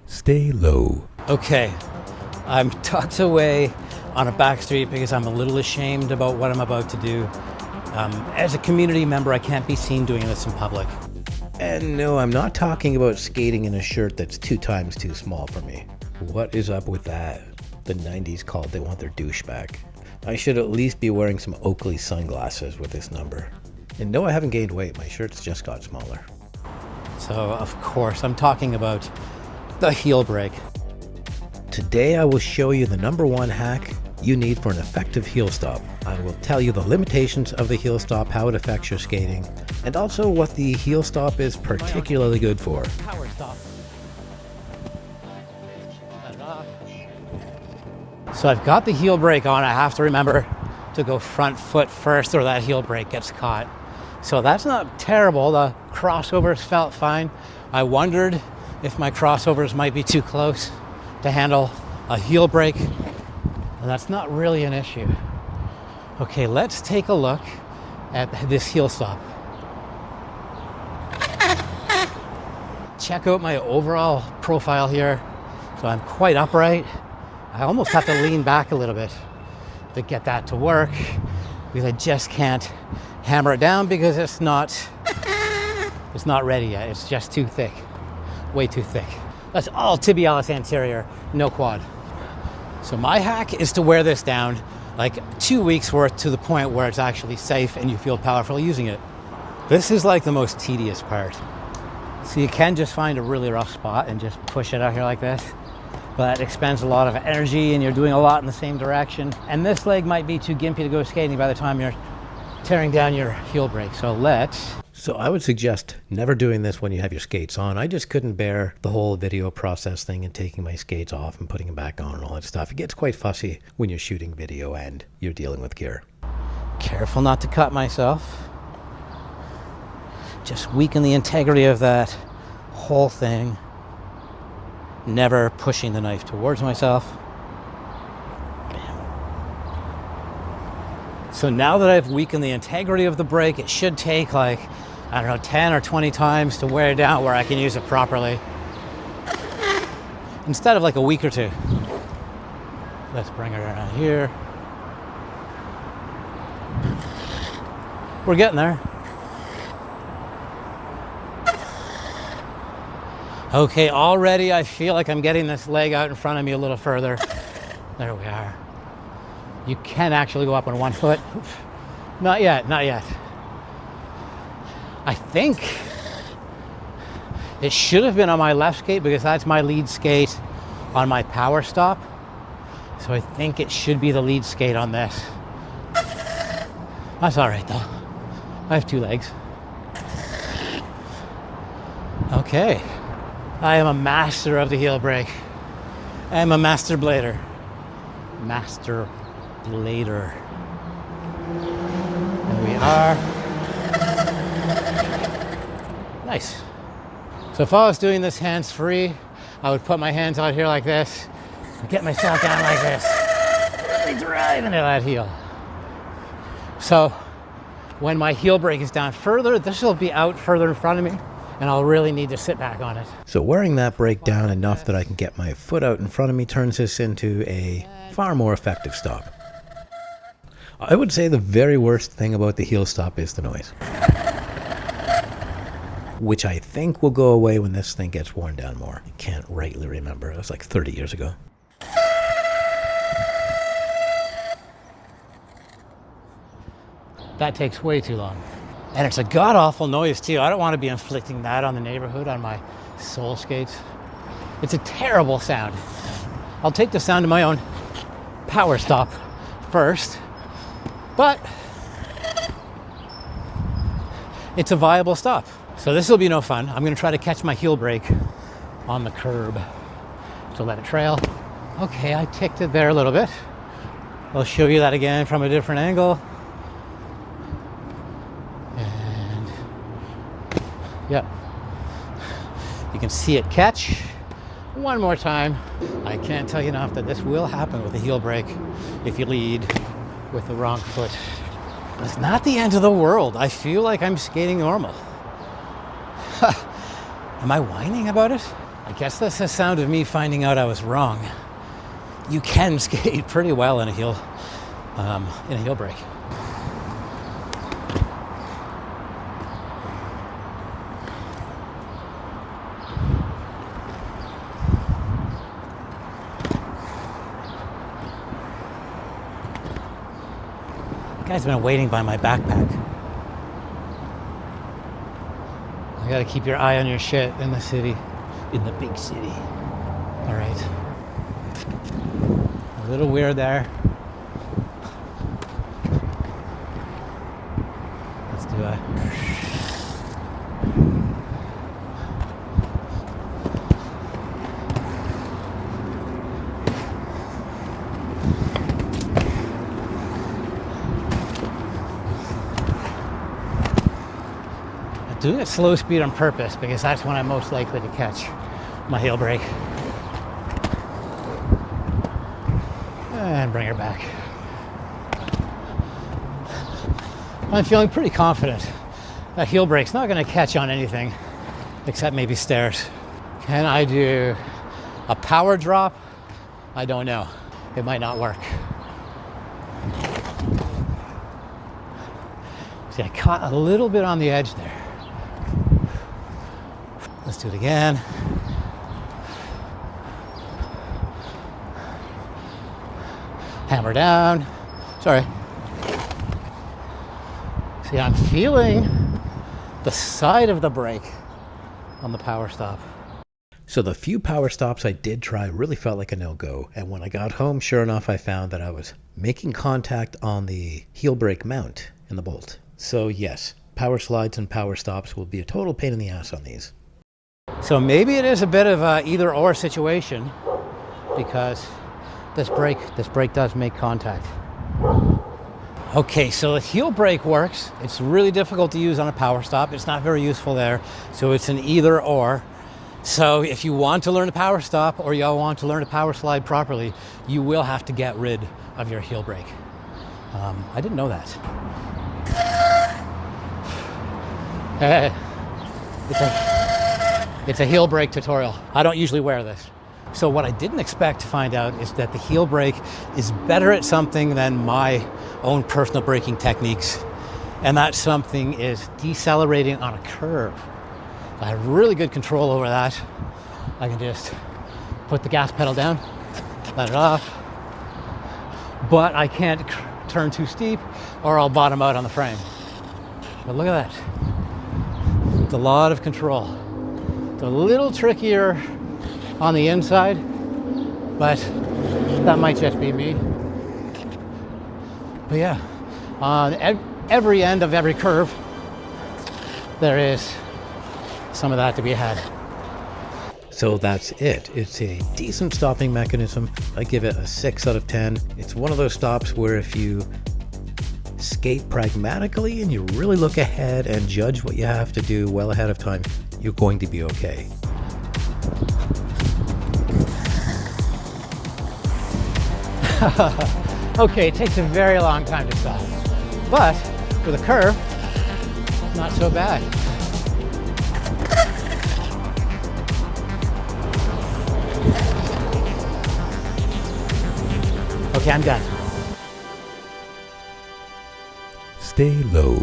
Stay low. Okay, I'm tucked away on a back street because I'm a little ashamed about what I'm about to do. As a community member, I can't be seen doing this in public. And no, I'm not talking about skating in a shirt that's 2 times too small for me. What is up with that? The 90s called they want their douche back. I should at least be wearing some Oakley sunglasses with this number. And no, I haven't gained weight. My shirt's just got smaller. So, of course, I'm talking about the heel break. Today I will show you the #1 hack you need for an effective heel stop. I will tell you the limitations of the heel stop, how it affects your skating, and also what the heel stop is particularly good for. Power stop. So I've got the heel brake on. I have to remember to go front foot first or that heel brake gets caught. So that's not terrible. The crossovers felt fine. I wondered if my crossovers might be too close to handle a heel brake. And that's not really an issue. Okay, let's take a look at this heel stop. Check out my overall profile here. So I'm quite upright. I almost have to lean back a little bit to get that to work because I just can't hammer it down because it's not ready yet. It's just too thick, way too thick. That's all tibialis anterior, no quad. So my hack is to wear this down like 2 weeks worth to the point where it's actually safe and you feel powerful using it. This is like the most tedious part. So you can just find a really rough spot and just push it out here like this. But it expends a lot of energy and you're doing a lot in the same direction. And this leg might be too gimpy to go skating by the time you're tearing down your heel brake. So I would suggest never doing this when you have your skates on. I just couldn't bear the whole video process thing and taking my skates off and putting them back on and all that stuff. It gets quite fussy when you're shooting video and you're dealing with gear. Careful not to cut myself. Just weaken the integrity of that whole thing. Never pushing the knife towards myself. Bam. So now that I've weakened the integrity of the brake, it should take like, I don't know, 10 or 20 times to wear it down where I can use it properly. Instead of like a week or 2. Let's bring it around here. We're getting there. Okay, already I feel like I'm getting this leg out in front of me a little further. There we are. You can actually go up on 1 foot. Not yet, not yet. I think it should have been on my left skate because that's my lead skate on my power stop. So I think it should be the lead skate on this. That's all right though. I have 2 legs. Okay. I am a master of the heel brake. I am a master blader. Master blader. There we are. Nice. So if I was doing this hands-free, I would put my hands out here like this, and get myself down like this, really drive into that heel. So when my heel brake is down further, this will be out further in front of me, and I'll really need to sit back on it. So wearing that brake down enough that I can get my foot out in front of me turns this into a far more effective stop. I would say the very worst thing about the heel stop is the noise, which I think will go away when this thing gets worn down more. I can't rightly remember. It was like 30 years ago. That takes way too long. And it's a god-awful noise too. I don't want to be inflicting that on the neighborhood, on my soul skates. It's a terrible sound. I'll take the sound of my own power stop first, but it's a viable stop. So this will be no fun. I'm going to try to catch my heel brake on the curb. So let it trail. Okay, I ticked it there a little bit. I'll show you that again from a different angle. Yep. You can see it catch. One more time. I can't tell you enough that this will happen with a heel brake if you lead with the wrong foot. It's not the end of the world. I feel like I'm skating normal. Am I whining about it? I guess that's the sound of me finding out I was wrong. You can skate pretty well in a heel brake. Guy's been waiting by my backpack. You gotta keep your eye on your shit in the city, in the big city. All right. A little weird there. Let's do it. Doing it slow speed on purpose because that's when I'm most likely to catch my heel brake. And bring her back. I'm feeling pretty confident that heel brake's not going to catch on anything except maybe stairs. Can I do a power drop? I don't know. It might not work. See, I caught a little bit on the edge there. Let's do it again. Hammer down. Sorry. See, I'm feeling the side of the brake on the power stop. So the few power stops I did try really felt like a no-go. And when I got home, sure enough, I found that I was making contact on the heel brake mount in the bolt. So yes, power slides and power stops will be a total pain in the ass on these. So maybe it is a bit of a either or situation because this brake does make contact. Okay, so the heel brake works. It's really difficult to use on a power stop. It's not very useful there. So it's an either or. So if you want to learn to power stop or you want to learn to power slide properly, you will have to get rid of your heel brake. I didn't know that. It's a heel brake tutorial. I don't usually wear this. So what I didn't expect to find out is that the heel brake is better at something than my own personal braking techniques. And that something is decelerating on a curve. I have really good control over that. I can just put the gas pedal down, let it off. But I can't turn too steep or I'll bottom out on the frame. But look at that. It's a lot of control. It's a little trickier on the inside, but that might just be me. But yeah, on every end of every curve, there is some of that to be had. So that's it. It's a decent stopping mechanism. I give it a 6 out of 10. It's one of those stops where if you skate pragmatically and you really look ahead and judge what you have to do well ahead of time, you're going to be okay. Okay, it takes a very long time to stop, but for the curve, not so bad. Okay, I'm done. Stay low.